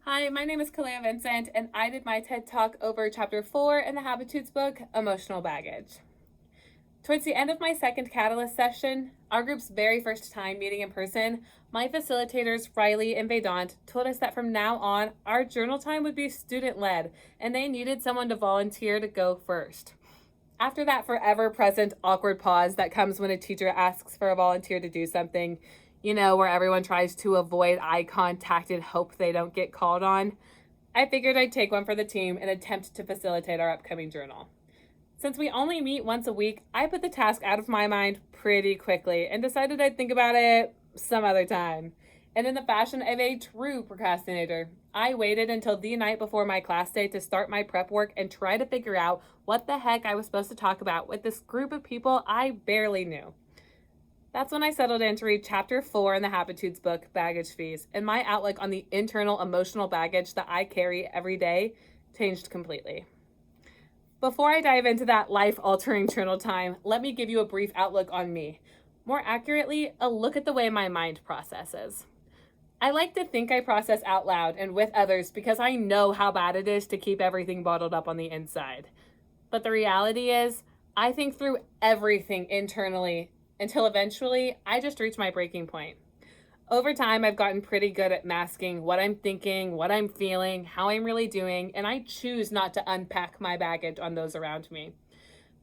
Hi, my name is Kalea Vincent, and I did my TED Talk over Chapter 4 in the Habitudes book, Emotional Baggage. Towards the end of my second Catalyst session, our group's very first time meeting in person, my facilitators, Riley and Vedant, told us that from now on, our journal time would be student-led, and they needed someone to volunteer to go first. After that forever present awkward pause that comes when a teacher asks for a volunteer to do something, where everyone tries to avoid eye contact and hope they don't get called on, I figured I'd take one for the team and attempt to facilitate our upcoming journal. Since we only meet once a week, I put the task out of my mind pretty quickly and decided I'd think about it some other time. And in the fashion of a true procrastinator, I waited until the night before my class day to start my prep work and try to figure out what the heck I was supposed to talk about with this group of people I barely knew. That's when I settled in to read Chapter 4 in the Habitudes book, Baggage Fees, and my outlook on the internal emotional baggage that I carry every day changed completely. Before I dive into that life-altering journal time, let me give you a brief outlook on me. More accurately, a look at the way my mind processes. I like to think I process out loud and with others because I know how bad it is to keep everything bottled up on the inside. But the reality is, I think through everything internally until eventually I just reach my breaking point. Over time, I've gotten pretty good at masking what I'm thinking, what I'm feeling, how I'm really doing, and I choose not to unpack my baggage on those around me.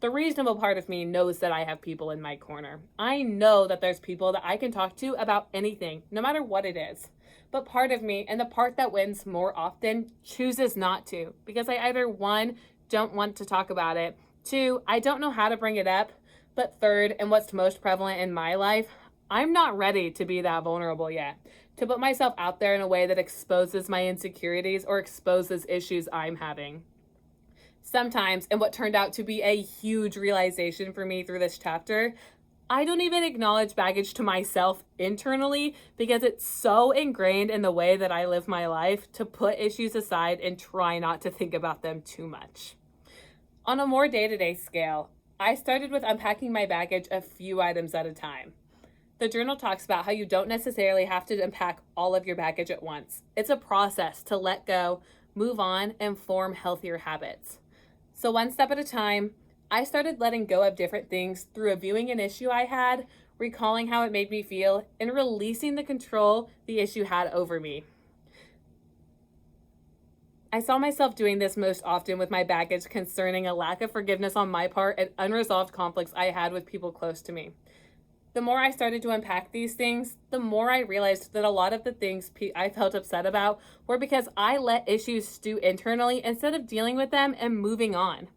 The reasonable part of me knows that I have people in my corner. I know that there's people that I can talk to about anything, no matter what it is. But part of me, and the part that wins more often, chooses not to, because I either, one, don't want to talk about it, two, I don't know how to bring it up, but third, and what's most prevalent in my life, I'm not ready to be that vulnerable yet, to put myself out there in a way that exposes my insecurities or exposes issues I'm having. Sometimes, and what turned out to be a huge realization for me through this chapter, I don't even acknowledge baggage to myself internally because it's so ingrained in the way that I live my life to put issues aside and try not to think about them too much. On a more day-to-day scale, I started with unpacking my baggage a few items at a time. The journal talks about how you don't necessarily have to unpack all of your baggage at once. It's a process to let go, move on, and form healthier habits. So one step at a time, I started letting go of different things through reviewing an issue I had, recalling how it made me feel, and releasing the control the issue had over me. I saw myself doing this most often with my baggage concerning a lack of forgiveness on my part and unresolved conflicts I had with people close to me. The more I started to unpack these things, the more I realized that a lot of the things I felt upset about were because I let issues stew internally instead of dealing with them and moving on.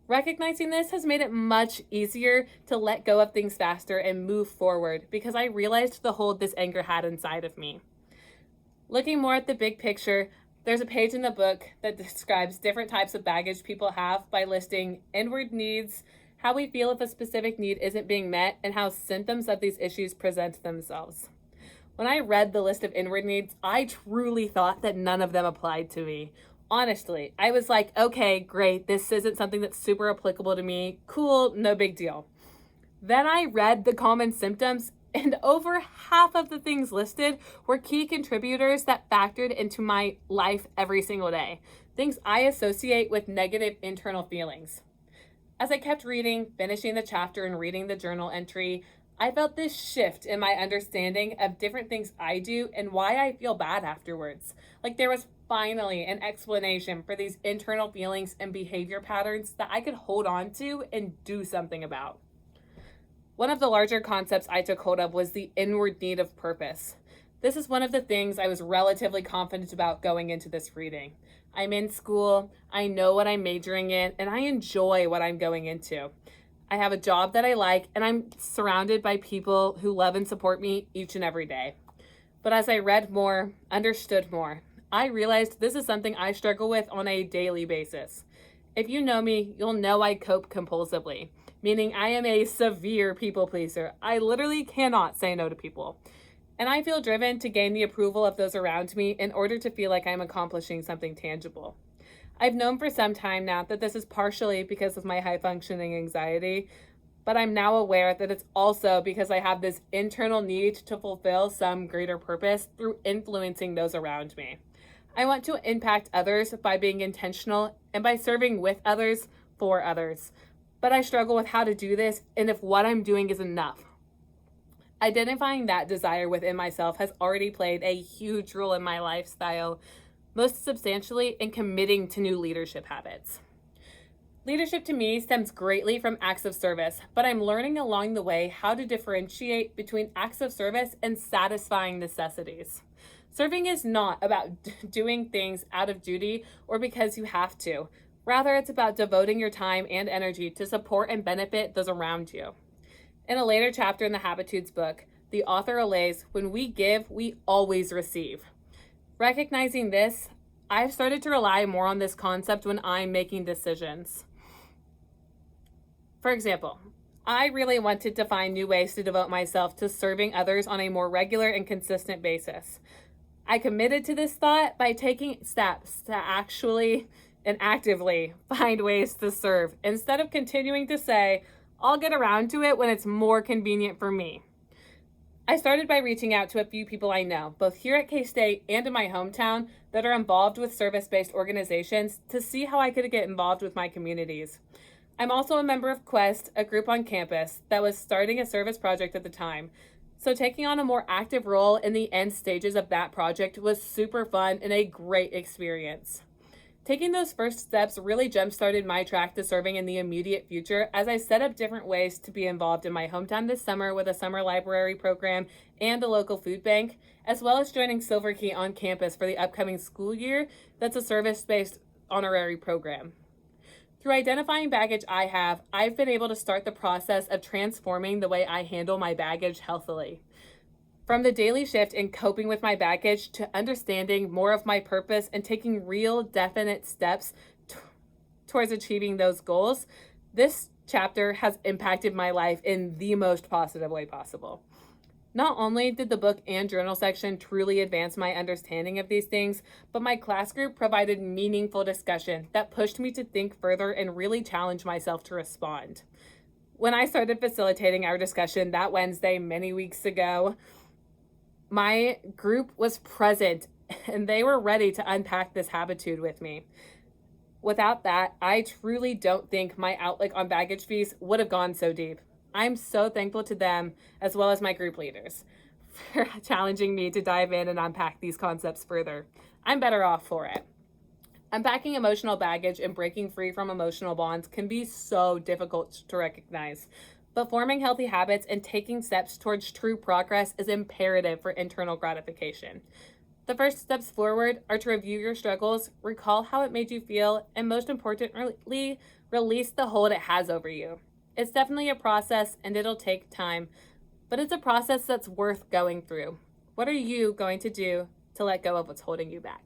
Recognizing this has made it much easier to let go of things faster and move forward because I realized the hold this anger had inside of me. Looking more at the big picture, there's a page in the book that describes different types of baggage people have by listing inward needs, how we feel if a specific need isn't being met, and how symptoms of these issues present themselves. When I read the list of inward needs, I truly thought that none of them applied to me. Honestly, I was like, okay, great, this isn't something that's super applicable to me. Cool, no big deal. Then I read the common symptoms, and over half of the things listed were key contributors that factored into my life every single day. Things I associate with negative internal feelings. As I kept reading, finishing the chapter, and reading the journal entry, I felt this shift in my understanding of different things I do and why I feel bad afterwards. Like there was finally an explanation for these internal feelings and behavior patterns that I could hold on to and do something about. One of the larger concepts I took hold of was the inward need of purpose. This is one of the things I was relatively confident about going into this reading. I'm in school, I know what I'm majoring in, and I enjoy what I'm going into. I have a job that I like, and I'm surrounded by people who love and support me each and every day. But as I read more, understood more, I realized this is something I struggle with on a daily basis. If you know me, you'll know I cope compulsively, meaning I am a severe people pleaser. I literally cannot say no to people. And I feel driven to gain the approval of those around me in order to feel like I'm accomplishing something tangible. I've known for some time now that this is partially because of my high-functioning anxiety, but I'm now aware that it's also because I have this internal need to fulfill some greater purpose through influencing those around me. I want to impact others by being intentional and by serving with others for others. But I struggle with how to do this and if what I'm doing is enough. Identifying that desire within myself has already played a huge role in my lifestyle, most substantially in committing to new leadership habits. Leadership to me stems greatly from acts of service, but I'm learning along the way how to differentiate between acts of service and satisfying necessities. Serving is not about doing things out of duty or because you have to. Rather, it's about devoting your time and energy to support and benefit those around you. In a later chapter in the Habitudes book, the author allays, when we give, we always receive. Recognizing this, I've started to rely more on this concept when I'm making decisions. For example, I really wanted to find new ways to devote myself to serving others on a more regular and consistent basis. I committed to this thought by taking steps to actually and actively find ways to serve instead of continuing to say, I'll get around to it when it's more convenient for me. I started by reaching out to a few people I know, both here at K-State and in my hometown, that are involved with service-based organizations to see how I could get involved with my communities. I'm also a member of Quest, a group on campus that was starting a service project at the time. So taking on a more active role in the end stages of that project was super fun and a great experience. Taking those first steps really jump-started my track to serving in the immediate future as I set up different ways to be involved in my hometown this summer with a summer library program and a local food bank, as well as joining Silver Key on campus for the upcoming school year that's a service-based honorary program. Through identifying baggage I've been able to start the process of transforming the way I handle my baggage healthily. From the daily shift in coping with my baggage to understanding more of my purpose and taking real, definite steps towards achieving those goals, this chapter has impacted my life in the most positive way possible. Not only did the book and journal section truly advance my understanding of these things, but my class group provided meaningful discussion that pushed me to think further and really challenge myself to respond. When I started facilitating our discussion that Wednesday many weeks ago, my group was present and they were ready to unpack this habitude with me. Without that, I truly don't think my outlook on baggage fees would have gone so deep. I'm so thankful to them, as well as my group leaders, for challenging me to dive in and unpack these concepts further. I'm better off for it. Unpacking emotional baggage and breaking free from emotional bonds can be so difficult to recognize, but forming healthy habits and taking steps towards true progress is imperative for internal gratification. The first steps forward are to review your struggles, recall how it made you feel, and most importantly, release the hold it has over you. It's definitely a process and it'll take time, but it's a process that's worth going through. What are you going to do to let go of what's holding you back?